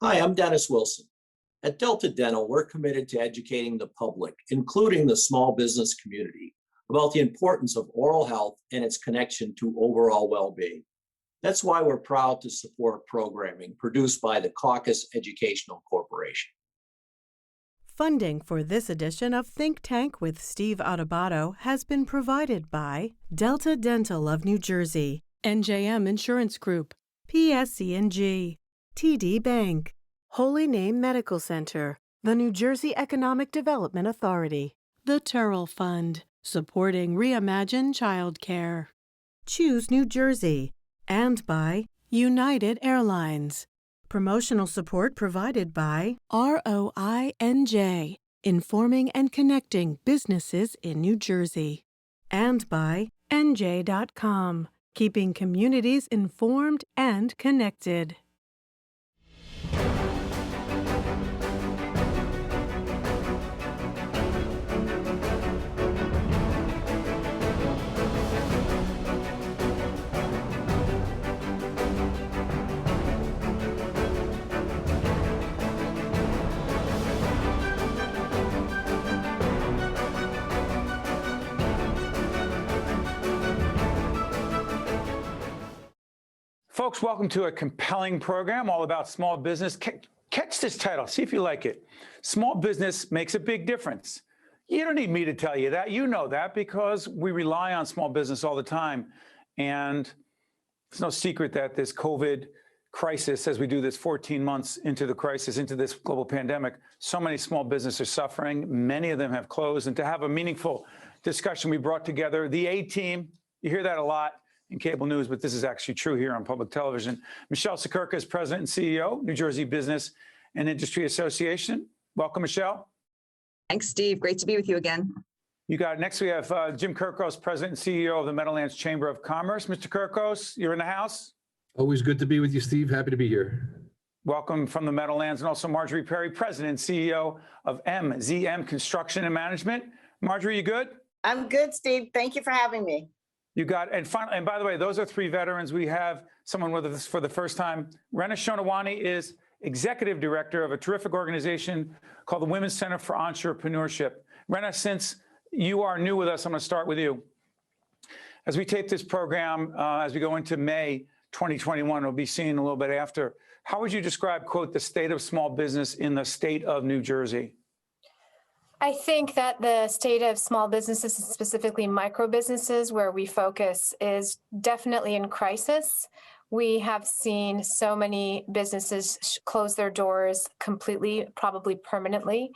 Hi, I'm Dennis Wilson. At Delta Dental, we're committed to educating the public, including the small business community, about the importance of oral health and its connection to overall well-being. That's why we're proud to support programming produced by the Caucus Educational Corporation. Funding for this edition of Think Tank with Steve Adubato has been provided by Delta Dental of New Jersey, NJM Insurance Group, PSE&G, TD Bank, Holy Name Medical Center, the New Jersey Economic Development Authority, the Turrell Fund, supporting Reimagine Childcare, Choose New Jersey, and by United Airlines. Promotional support provided by ROINJ, informing and connecting businesses in New Jersey, and by NJ.com, keeping communities informed and connected. Folks, welcome to a compelling program all about small business. Catch this title, see if you like it. Small business makes a big difference. You don't need me to tell you that. You know that because we rely on small business all the time. And it's no secret that this COVID crisis, as we do this 14 months into the crisis, into this global pandemic, so many small businesses are suffering. Many of them have closed. And to have a meaningful discussion, we brought together the A-team. You hear that a lot in cable news, but this is actually true here on public television. Michele Siekerka is President and CEO, New Jersey Business and Industry Association. Welcome, Michele. Thanks, Steve. Great to be with you again. You got it. Next, we have Jim Kirkos, President and CEO of the Meadowlands Chamber of Commerce. Mr. Kirkos, you're in the house. Always good to be with you, Steve. Happy to be here. Welcome from the Meadowlands, and also Marjorie Perry, President and CEO of MZM Construction and Management. Marjorie, you good? I'm good, Steve. Thank you for having me. You got it. And finally, and by the way, those are three veterans. We have someone with us for the first time. Rana Shanawani is Executive Director of a terrific organization called the Women's Center for Entrepreneurship. Rana, since you are new with us, I'm going to start with you. As we tape this program, as we go into May 2021, we'll be seeing a little bit after. How would you describe, quote, the state of small business in the state of New Jersey? I think that the state of small businesses, specifically micro businesses, where we focus, is definitely in crisis. We have seen so many businesses close their doors completely, probably permanently.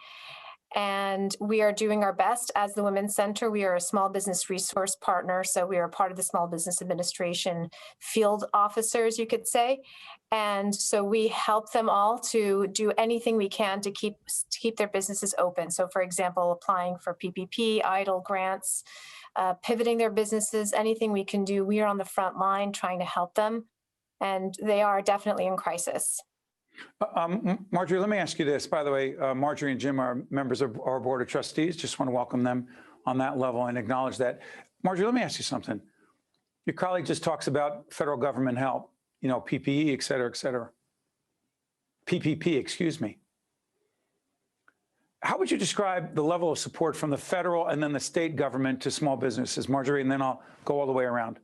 And we are doing our best as the Women's Center. We are a small business resource partner, so we are part of the Small Business Administration field officers, you could say. And so we help them all to do anything we can to keep their businesses open. So, for example, applying for PPP, EIDL grants, pivoting their businesses, anything we can do. We are on the front line trying to help them, and they are definitely in crisis. Marjorie, let me ask you this. By the way, Marjorie and Jim are members of our Board of Trustees. Just want to welcome them on that level and acknowledge that. Marjorie, let me ask you something. Your colleague just talks about federal government help, you know, PPE, et cetera, et cetera. PPP, excuse me. How would you describe the level of support from the federal and then the state government to small businesses, Marjorie, and then I'll go all the way around.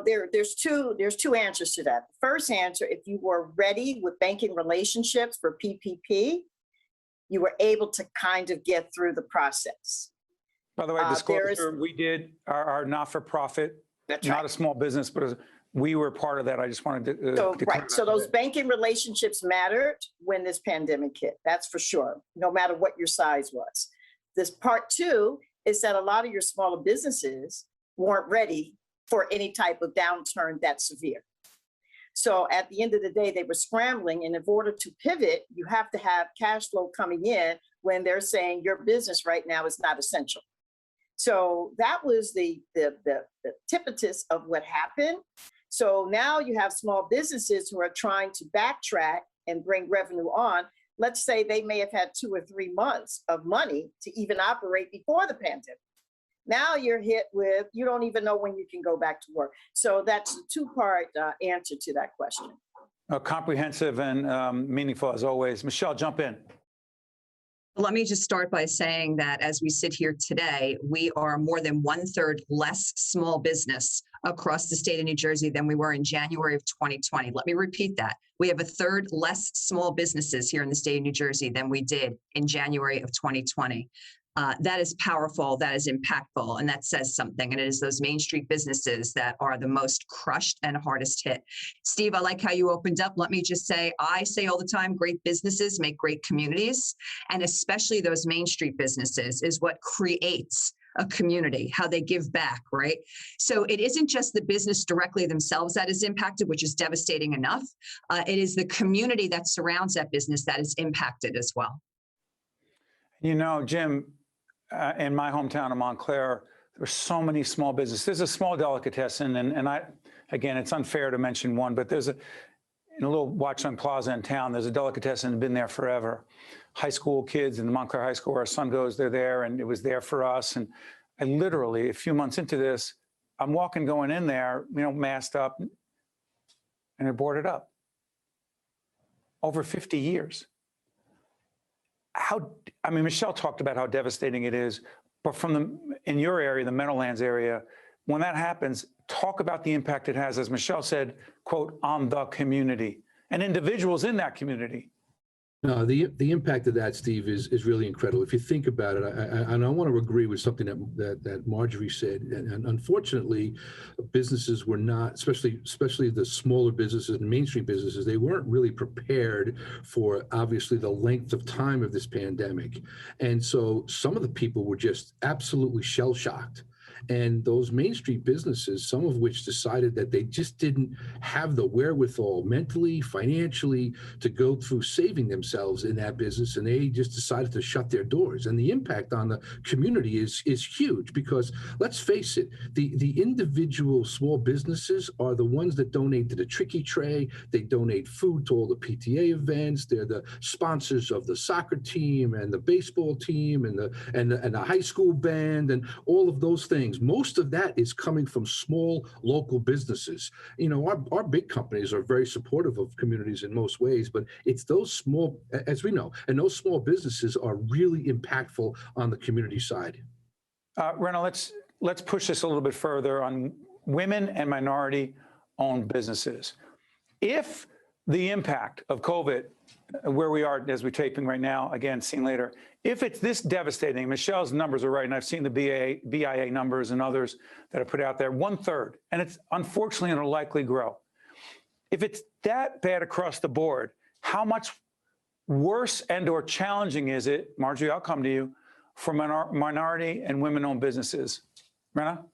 There's two answers to that. The first answer, if you were ready with banking relationships for PPP, you were able to kind of get through the process. By the way, disclosure, we did our not-for-profit, not a small business, but we were part of that. I just wanted to right. So those banking relationships mattered when this pandemic hit. That's for sure, no matter what your size was. This part two is that a lot of your smaller businesses weren't ready for any type of downturn that severe. So at the end of the day, they were scrambling, and in order to pivot, you have to have cash flow coming in when they're saying your business right now is not essential. So that was the typitus of what happened. So now you have small businesses who are trying to backtrack and bring revenue on. Let's say they may have had 2 or 3 months of money to even operate before the pandemic. Now you're hit with, you don't even know when you can go back to work. So that's a two-part answer to that question. Comprehensive and meaningful as always. Michele, jump in. Let me just start by saying that as we sit here today, we are more than 1/3 less small business across the state of New Jersey than we were in January of 2020. Let me repeat that. We have 1/3 less small businesses here in the state of New Jersey than we did in January of 2020. That is powerful, that is impactful, and that says something. And it is those Main Street businesses that are the most crushed and hardest hit. Steve, I like how you opened up. Let me just say, I say all the time, great businesses make great communities, and especially those Main Street businesses is what creates a community, how they give back, right? So it isn't just the business directly themselves that is impacted, which is devastating enough. It is the community that surrounds that business that is impacted as well. You know, Jim, in my hometown of Montclair, there's so many small businesses. There's a small delicatessen, and again, it's unfair to mention one, but there's in a little Watchung Plaza in town, there's a delicatessen that's been there forever. High school kids in the Montclair High School, where our son goes, they're there, and it was there for us. And I literally, a few months into this, I'm going in there, masked up, and they're boarded up. Over 50 years. Michele talked about how devastating it is, but in your area, the Meadowlands area, when that happens, talk about the impact it has, as Michele said, quote, on the community and individuals in that community. No, the impact of that, Steve, is really incredible. If you think about it, and I want to agree with something that Marjorie said. And unfortunately, businesses were not, especially the smaller businesses and mainstream businesses, they weren't really prepared for obviously the length of time of this pandemic. And so some of the people were just absolutely shell-shocked. And those Main Street businesses, some of which decided that they just didn't have the wherewithal mentally, financially, to go through saving themselves in that business, and they just decided to shut their doors. And the impact on the community is huge, because let's face it, the individual small businesses are the ones that donate to the Tricky Tray. They donate food to all the PTA events. They're the sponsors of the soccer team and the baseball team and the high school band and all of those things. Most of that is coming from small local businesses. Our big companies are very supportive of communities in most ways, but it's those small, as we know, and those small businesses are really impactful on the community side. Rana, let's push this a little bit further on women and minority-owned businesses. If the impact of COVID, where we are as we're taping right now, again, seen later, if it's this devastating, Michele's numbers are right, and I've seen the BIA numbers and others that are put out there, 1/3, and it's unfortunately going to likely grow. If it's that bad across the board, how much worse and or challenging is it, Marjorie, I'll come to you, for minority and women-owned businesses? Rana?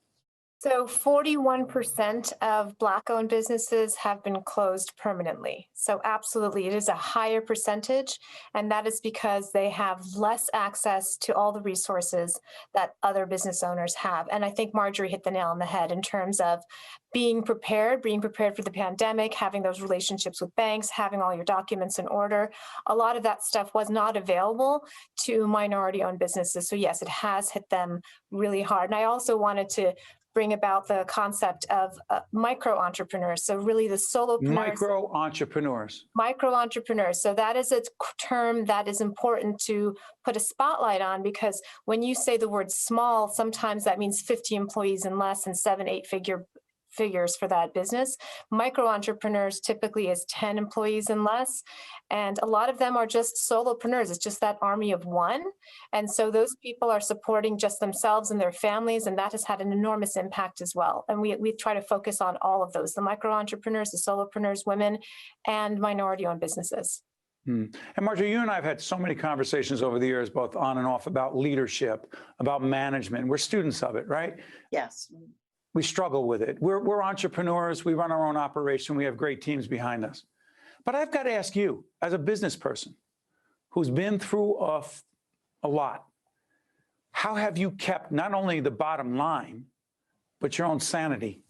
So 41% of Black-owned businesses have been closed permanently. So absolutely, it is a higher percentage, and that is because they have less access to all the resources that other business owners have. And I think Marjorie hit the nail on the head in terms of being prepared for the pandemic, having those relationships with banks, having all your documents in order. A lot of that stuff was not available to minority-owned businesses. So yes, it has hit them really hard. And I also wanted to bring about the concept of micro entrepreneurs. So really the solopreneurs. Micro entrepreneurs. So that is a term that is important to put a spotlight on, because when you say the word small, sometimes that means 50 employees and less, and 7-8 figures for that business. Micro entrepreneurs typically is 10 employees and less. And a lot of them are just solopreneurs. It's just that army of one. And so those people are supporting just themselves and their families, and that has had an enormous impact as well. And we try to focus on all of those, the micro entrepreneurs, the solopreneurs, women, and minority-owned businesses. And Marjorie, you and I have had so many conversations over the years, both on and off, about leadership, about management. We're students of it, right? Yes. We struggle with it. We're entrepreneurs. We run our own operation. We have great teams behind us. But I've got to ask you, as a business person who's been through a lot, how have you kept not only the bottom line, but your own sanity?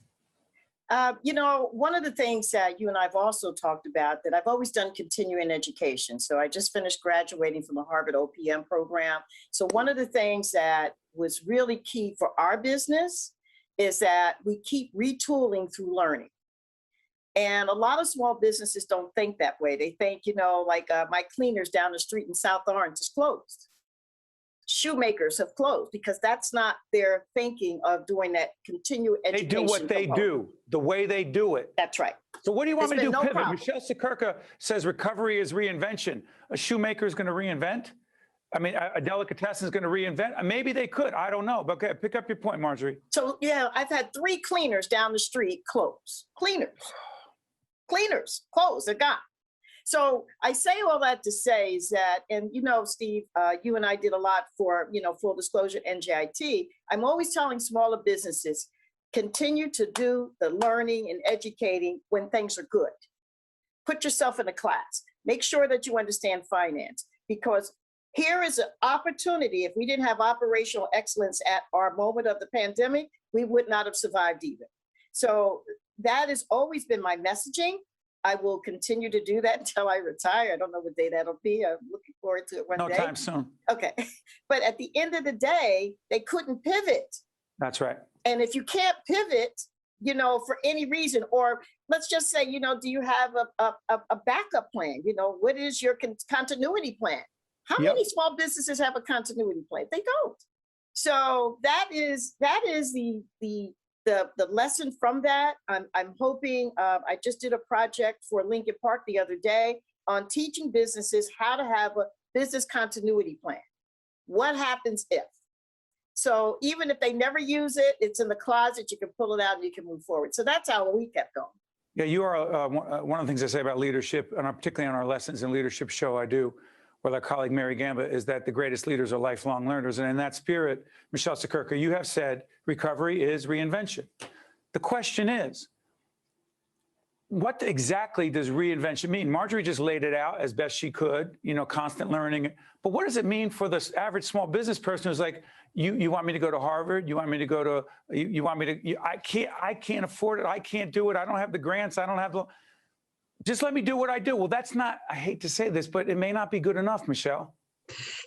One of the things that you and I have also talked about, that I've always done continuing education. So I just finished graduating from the Harvard OPM program. So one of the things that was really key for our business is that we keep retooling through learning. And a lot of small businesses don't think that way. They think, like my cleaners down the street in South Orange is closed. Shoemakers have closed because that's not their thinking of doing that continued education. They do what they do, the way they do it. That's right. So what do you want me to do? No Pivot. problem. Michele Siekerka says recovery is reinvention. A shoemaker is going to reinvent? I mean, a delicatessen is going to reinvent? Maybe they could. I don't know. But okay, pick up your point, Marjorie. So, yeah, I've had 3 cleaners down the street close. Cleaners close, they're gone. So I say all that to say is that, and Steve, you and I did a lot for, full disclosure, NJIT. I'm always telling smaller businesses, continue to do the learning and educating when things are good. Put yourself in a class. Make sure that you understand finance, because here is an opportunity. If we didn't have operational excellence at our moment of the pandemic, we would not have survived either. So that has always been my messaging. I will continue to do that until I retire. I don't know what day that'll be. I'm looking forward to it one day. No time soon. Okay. But at the end of the day, they couldn't pivot. That's right. And if you can't pivot, for any reason, or let's just say, do you have a backup plan? What is your continuity plan? How many small businesses have a continuity plan? They don't. So that is the lesson from that. I'm hoping, I just did a project for Lincoln Park the other day on teaching businesses how to have a business continuity plan. What happens if? So even if they never use it, it's in the closet, you can pull it out and you can move forward. So that's how we kept going. Yeah, you are one of the things I say about leadership, and particularly on our Lessons in Leadership show I do with our colleague Mary Gamba, is that the greatest leaders are lifelong learners. And in that spirit, Michele Siekerka, you have said recovery is reinvention. The question is, what exactly does reinvention mean? Marjorie just laid it out as best she could, constant learning. But what does it mean for the average small business person who's like, you want me to go to Harvard? You want me to go to, you want me to, I can't afford it. I can't do it. I don't have the grants. I don't have the, just let me do what I do. Well, that's not, I hate to say this, but it may not be good enough, Michele.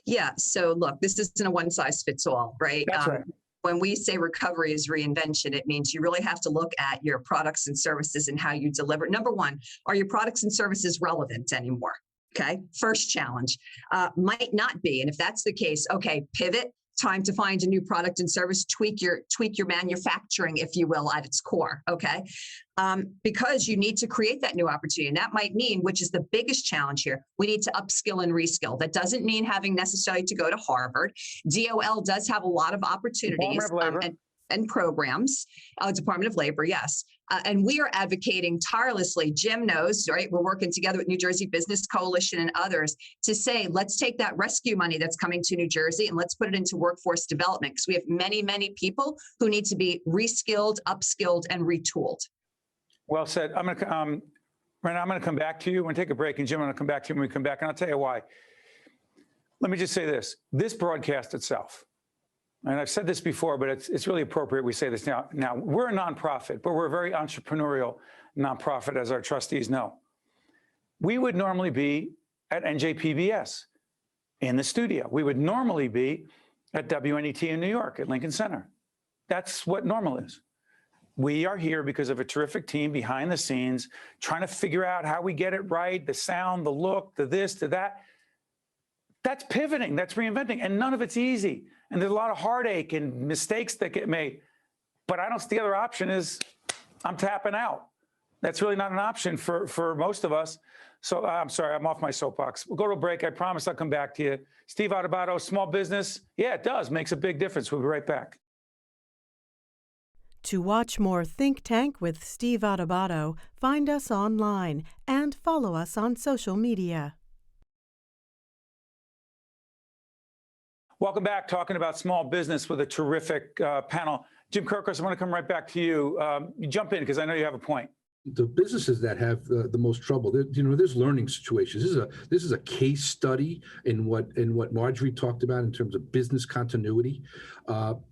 Yeah. So look, this isn't a one size fits all, right? That's right. When we say recovery is reinvention, it means you really have to look at your products and services and how you deliver. Number one, are your products and services relevant anymore? Okay. First challenge. Might not be. And if that's the case, okay, pivot. Time to find a new product and service, tweak your manufacturing, if you will, at its core, okay? Because you need to create that new opportunity. And that might mean, which is the biggest challenge here, we need to upskill and reskill. That doesn't mean having necessarily to go to Harvard. DOL does have a lot of opportunities and programs, Department of Labor, yes. And we are advocating tirelessly. Jim knows, right? We're working together with New Jersey Business Coalition and others to say, let's take that rescue money that's coming to New Jersey and let's put it into workforce development, because we have many, many people who need to be reskilled, upskilled, and retooled. Well said. Rana, I'm going to come back to you. We're going to take a break, and Jim, I'm going to come back to you when we come back, and I'll tell you why. Let me just say this. This broadcast itself, and I've said this before, but it's really appropriate we say this now. Now, we're a nonprofit, but we're a very entrepreneurial nonprofit, as our trustees know. We would normally be at NJPBS in the studio. We would normally be at WNET in New York at Lincoln Center. That's what normal is. We are here because of a terrific team behind the scenes, trying to figure out how we get it right, the sound, the look, the this, the that. That's pivoting, that's reinventing, and none of it's easy. And there's a lot of heartache and mistakes that get made. But I don't, the other option is I'm tapping out. That's really not an option for most of us. So I'm sorry, I'm off my soapbox. We'll go to a break. I promise I'll come back to you. Steve Adubato, small business. Yeah, it does. Makes a big difference. We'll be right back. To watch more Think Tank with Steve Adubato, find us online and follow us on social media. Welcome back, talking about small business with a terrific panel. Jim Kirkos, I want to come right back to you. You jump in because I know you have a point. The businesses that have the most trouble, there's learning situations. This is a case study in what Marjorie talked about in terms of business continuity.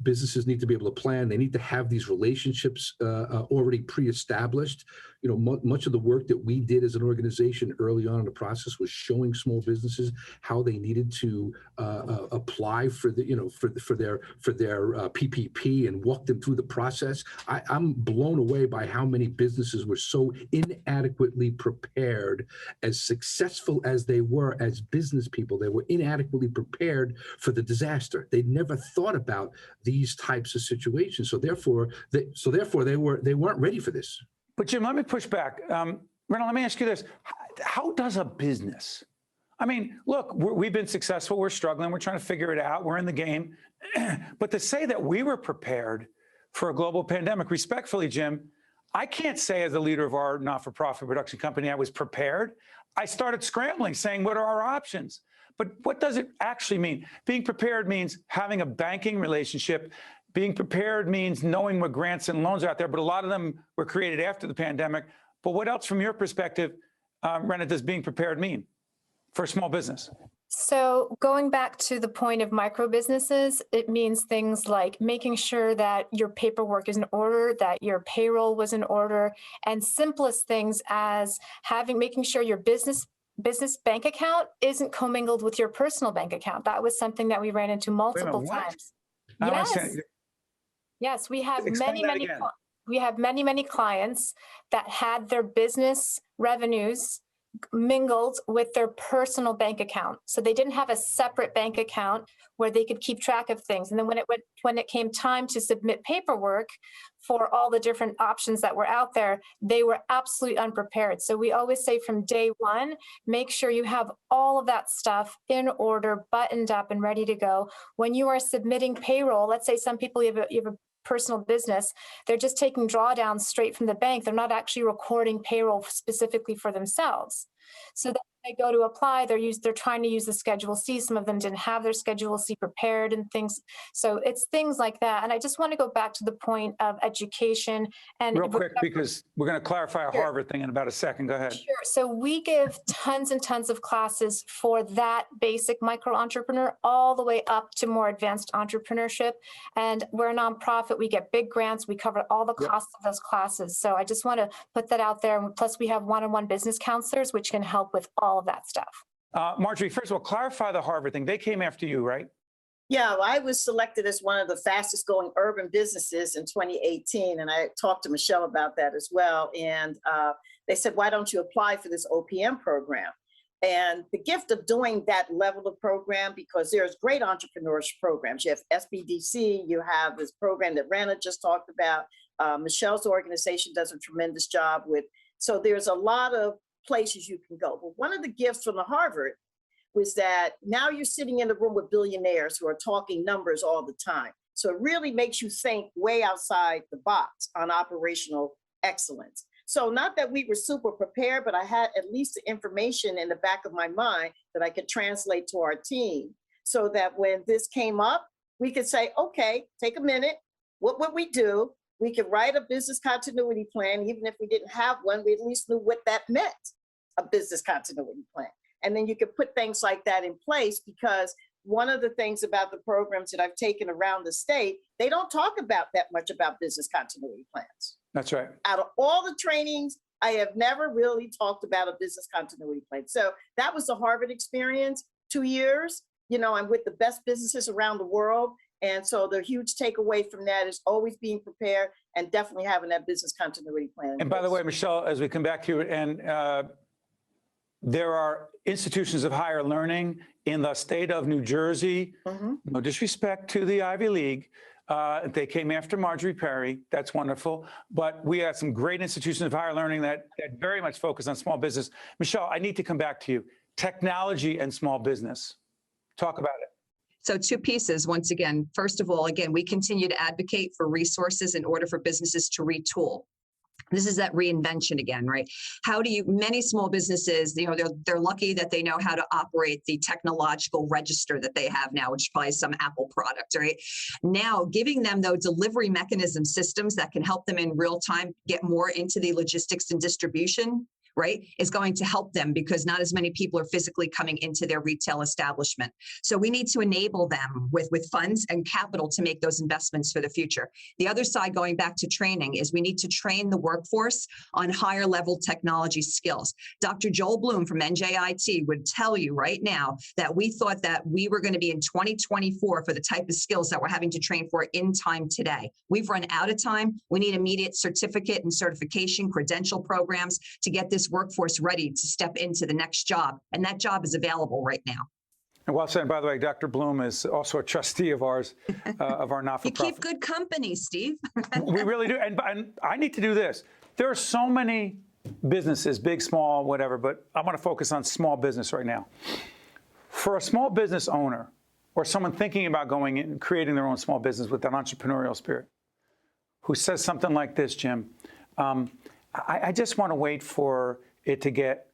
Businesses need to be able to plan. They need to have these relationships already pre-established. You know, much of the work that we did as an organization early on in the process was showing small businesses how they needed to apply for the, you know, for their PPP and walk them through the process. I'm blown away by how many businesses were so inadequately prepared. As successful as they were as business people, they were inadequately prepared for the disaster. They never thought about these types of situations. So therefore they weren't ready for this. But Jim, let me push back. Rana, let me ask you this. How does a business, I mean, look, we've been successful. We're struggling. We're trying to figure it out. We're in the game. But to say that we were prepared for a global pandemic, respectfully, Jim, I can't say as a leader of our not-for-profit production company, I was prepared. I started scrambling, saying, what are our options? But what does it actually mean? Being prepared means having a banking relationship. Being prepared means knowing what grants and loans are out there, but a lot of them were created after the pandemic. But what else, from your perspective, Rana, does being prepared mean for a small business? So going back to the point of micro businesses, it means things like making sure that your paperwork is in order, that your payroll was in order, and simplest things as making sure your business bank account isn't commingled with your personal bank account. That was something that we ran into multiple times. Yes, we have many clients that had their business revenues mingled with their personal bank account. So they didn't have a separate bank account where they could keep track of things. And then when it came time to submit paperwork for all the different options that were out there, they were absolutely unprepared. So we always say from day one, make sure you have all of that stuff in order, buttoned up and ready to go. When you are submitting payroll, let's say some people you have a personal business, they're just taking drawdowns straight from the bank. They're not actually recording payroll specifically for themselves. So that when they go to apply, they're trying to use the Schedule C. Some of them didn't have their Schedule C prepared and things. So it's things like that. And I just want to go back to the point of education. And real quick, because we're going to clarify a Harvard thing in about a second. Go ahead. Sure. So we give tons and tons of classes for that basic micro entrepreneur all the way up to more advanced entrepreneurship. And we're a nonprofit. We get big grants. We cover all the costs of those classes. So I just want to put that out there. And plus, we have one-on-one business counselors, which can help with all of that stuff. Marjorie, first of all, clarify the Harvard thing. They came after you, right? Yeah, well, I was selected as one of the fastest growing urban businesses in 2018. And I talked to Michele about that as well. And they said, why don't you apply for this OPM program? And the gift of doing that level of program, because there's great entrepreneurship programs. You have SBDC, you have this program that Rana just talked about. Michele's organization does a tremendous job with. So there's a lot of places you can go. But one of the gifts from the Harvard was that now you're sitting in a room with billionaires who are talking numbers all the time. So it really makes you think way outside the box on operational excellence. So not that we were super prepared, but I had at least the information in the back of my mind that I could translate to our team so that when this came up, we could say, okay, take a minute. What would we do? We could write a business continuity plan. Even if we didn't have one, we at least knew what that meant, a business continuity plan. And then you could put things like that in place, because one of the things about the programs that I've taken around the state, they don't talk about that much about business continuity plans. That's right. Out of all the trainings, I have never really talked about a business continuity plan. So that was the Harvard experience, 2 years. You know, I'm with the best businesses around the world. And so the huge takeaway from that is always being prepared and definitely having that business continuity plan. And by the way, Michele, as we come back to you, and there are institutions of higher learning in the state of New Jersey. No disrespect to the Ivy League. They came after Marjorie Perry. That's wonderful. But we have some great institutions of higher learning that very much focus on small business. Michele, I need to come back to you. Technology and small business. Talk about it. So two pieces, once again. First of all, again, we continue to advocate for resources in order for businesses to retool. This is that reinvention again, right? Many small businesses, you know, they're lucky that they know how to operate the technological register that they have now, which is probably some Apple product, right? Now, giving them those delivery mechanism systems that can help them in real time get more into the logistics and distribution right, is going to help them because not as many people are physically coming into their retail establishment. So we need to enable them with funds and capital to make those investments for the future. The other side, going back to training, is we need to train the workforce on higher level technology skills. Dr. Joel Bloom from NJIT would tell you right now that we thought that we were going to be in 2024 for the type of skills that we're having to train for in time today. We've run out of time. We need immediate certificate and certification credential programs to get this workforce ready to step into the next job. And that job is available right now. And well said. By the way, Dr. Bloom is also a trustee of ours, of our not-for-profit. You keep good company, Steve. We really do. And I need to do this. There are so many businesses, big, small, whatever, but I want to focus on small business right now. For a small business owner or someone thinking about going in and creating their own small business with an entrepreneurial spirit, who says something like this, Jim, I just want to wait for it to get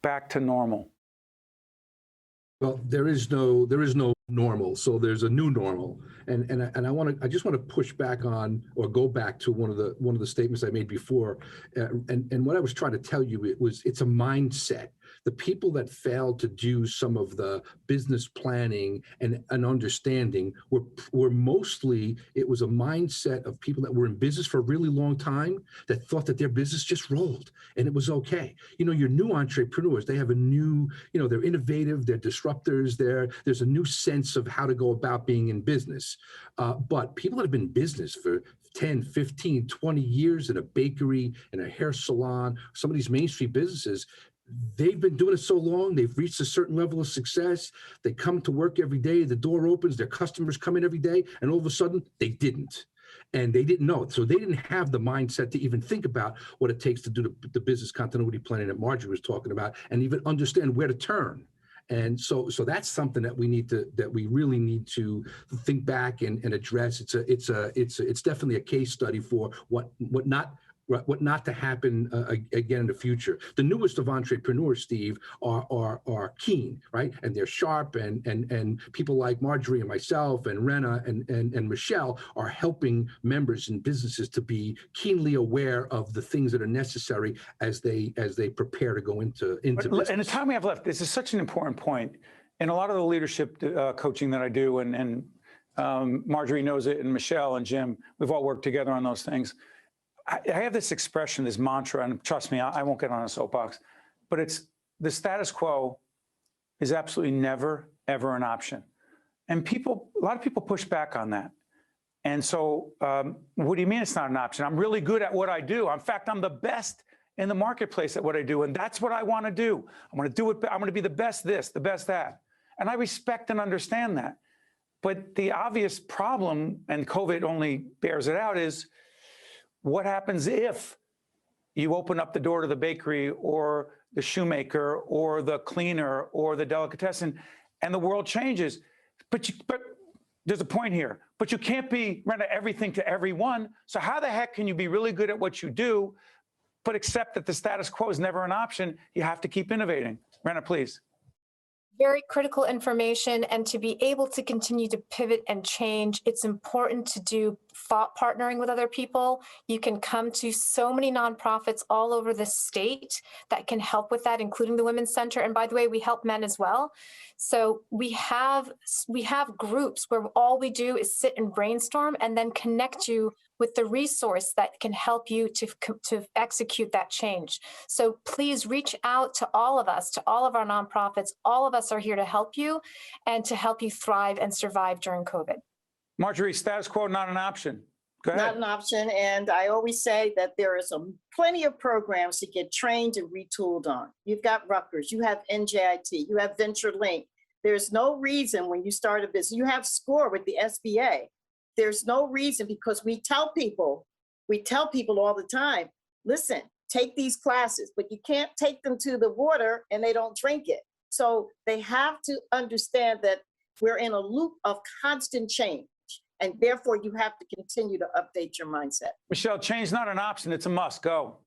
back to normal. Well, there is no normal, so there's a new normal, and I just want to push back on or go back to one of the statements I made before, and what I was trying to tell you, it's a mindset. The people that failed to do some of the business planning and understanding were mostly, it was a mindset of people that were in business for a really long time that thought that their business just rolled and it was okay. Your new entrepreneurs, they have a new, they're innovative, they're disruptors, there's a new sense of how to go about being in business. But people that have been in business for 10, 15, 20 years in a bakery, in a hair salon, some of these Main Street businesses, they've been doing it so long, they've reached a certain level of success. They come to work every day, the door opens, their customers come in every day, and all of a sudden they didn't. And they didn't know it. So they didn't have the mindset to even think about what it takes to do the business continuity planning that Marjorie was talking about and even understand where to turn. And so that's something that we really need to think back and address. It's definitely a case study for what not to happen again in the future. The newest of entrepreneurs, Steve, are keen, right? And they're sharp, and people like Marjorie and myself and Rana and Michele are helping members and businesses to be keenly aware of the things that are necessary as they prepare to go into business. And the time we have left, this is such an important point. In a lot of the leadership coaching that I do, and Marjorie knows it, and Michele and Jim, we've all worked together on those things. I have this expression, this mantra, and trust me, I won't get on a soapbox, but it's the status quo is absolutely never, ever an option. And a lot of people push back on that. And so what do you mean it's not an option? I'm really good at what I do. In fact, I'm the best in the marketplace at what I do. And that's what I want to do. I want to do it. I'm going to be the best this, the best that. And I respect and understand that. But the obvious problem, and COVID only bears it out, is what happens if you open up the door to the bakery or the shoemaker or the cleaner or the delicatessen and the world changes? But there's a point here. But you can't be running everything to everyone. So how the heck can you be really good at what you do, but accept that the status quo is never an option? You have to keep innovating. Rana, please. Very critical information, and to be able to continue to pivot and change, it's important to do thought partnering with other people. You can come to so many nonprofits all over the state that can help with that, including the Women's Center. And by the way, we help men as well. So we have groups where all we do is sit and brainstorm and then connect you with the resource that can help you to execute that change. So please reach out to all of us, to all of our nonprofits. All of us are here to help you and to help you thrive and survive during COVID. Marjorie, status quo, not an option. Go ahead. Not an option. And I always say that there is plenty of programs to get trained and retooled on. You've got Rutgers, you have NJIT, you have VentureLink. There's no reason when you start a business, you have SCORE with the SBA. There's no reason, because we tell people all the time, listen, take these classes, but you can't take them to the water and they don't drink it. So they have to understand that we're in a loop of constant change, and therefore you have to continue to update your mindset. Michele, change is not an option, it's a must. Go.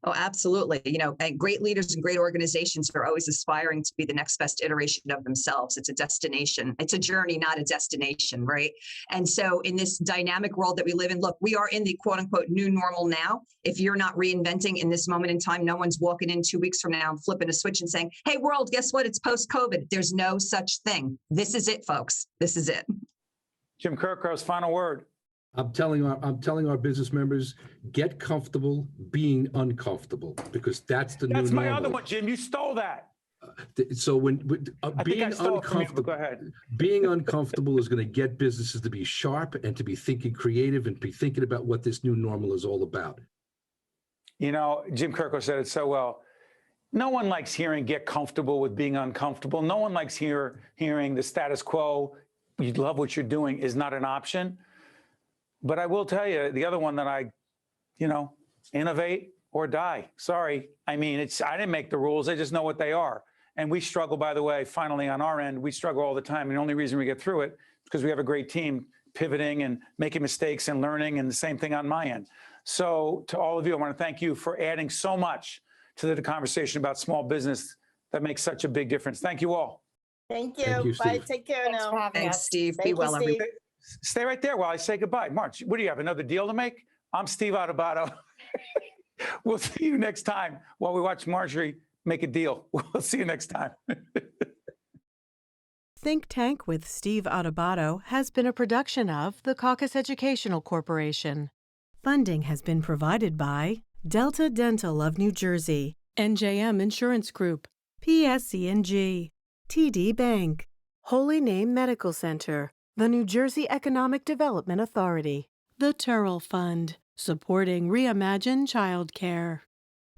Oh, absolutely. And great leaders and great organizations are always aspiring to be the next best iteration of themselves. It's a destination. It's a journey, not a destination, right? And so in this dynamic world that we live in, look, we are in the quote unquote new normal now. If you're not reinventing in this moment in time, no one's walking in 2 weeks from now and flipping a switch and saying, hey, world, guess what? It's post-COVID. There's no such thing. This is it, folks. This is it. Jim Kirkos, final word. I'm telling our business members, get comfortable being uncomfortable, because that's the new normal. That's my other one, Jim. You stole that. So when being I stole it from you, but uncomfortable, go ahead. being uncomfortable is going to get businesses to be sharp and to be thinking creative and be thinking about what this new normal is all about. Jim Kirkos said it so well. No one likes hearing get comfortable with being uncomfortable. No one likes hearing the status quo, you love what you're doing, is not an option. But I will tell you, the other one that I innovate or die. Sorry. I mean, I didn't make the rules. I just know what they are. And we struggle, by the way, finally on our end, we struggle all the time. And the only reason we get through it is because we have a great team pivoting and making mistakes and learning, and the same thing on my end. So to all of you, I want to thank you for adding so much to the conversation about small business that makes such a big difference. Thank you all. Thank you. Thank you, Bye. Steve. Take care Thanks now. for having Thanks, us. Steve. Thank Be you, well, Steve. everybody. Stay right there while I say goodbye. March, what do you have? Another deal to make? I'm Steve Adubato. We'll see you next time while we watch Marjorie make a deal. We'll see you next time. Think Tank with Steve Adubato has been a production of the Caucus Educational Corporation. Funding has been provided by Delta Dental of New Jersey, NJM Insurance Group, PSC&G, TD Bank, Holy Name Medical Center, the New Jersey Economic Development Authority, the Turrell Fund, supporting Reimagine Childcare,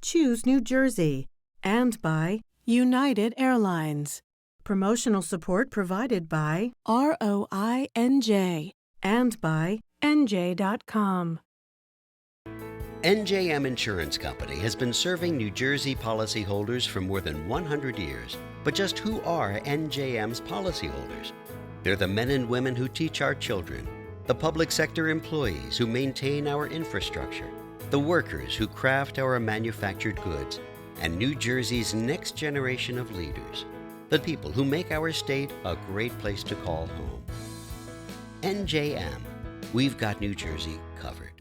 Choose New Jersey, and by United Airlines. Promotional support provided by ROINJ and by NJ.com. NJM Insurance Company has been serving New Jersey policyholders for more than 100 years. But just who are NJM's policyholders? They're the men and women who teach our children, the public sector employees who maintain our infrastructure, the workers who craft our manufactured goods, and New Jersey's next generation of leaders, the people who make our state a great place to call home. NJM, we've got New Jersey covered.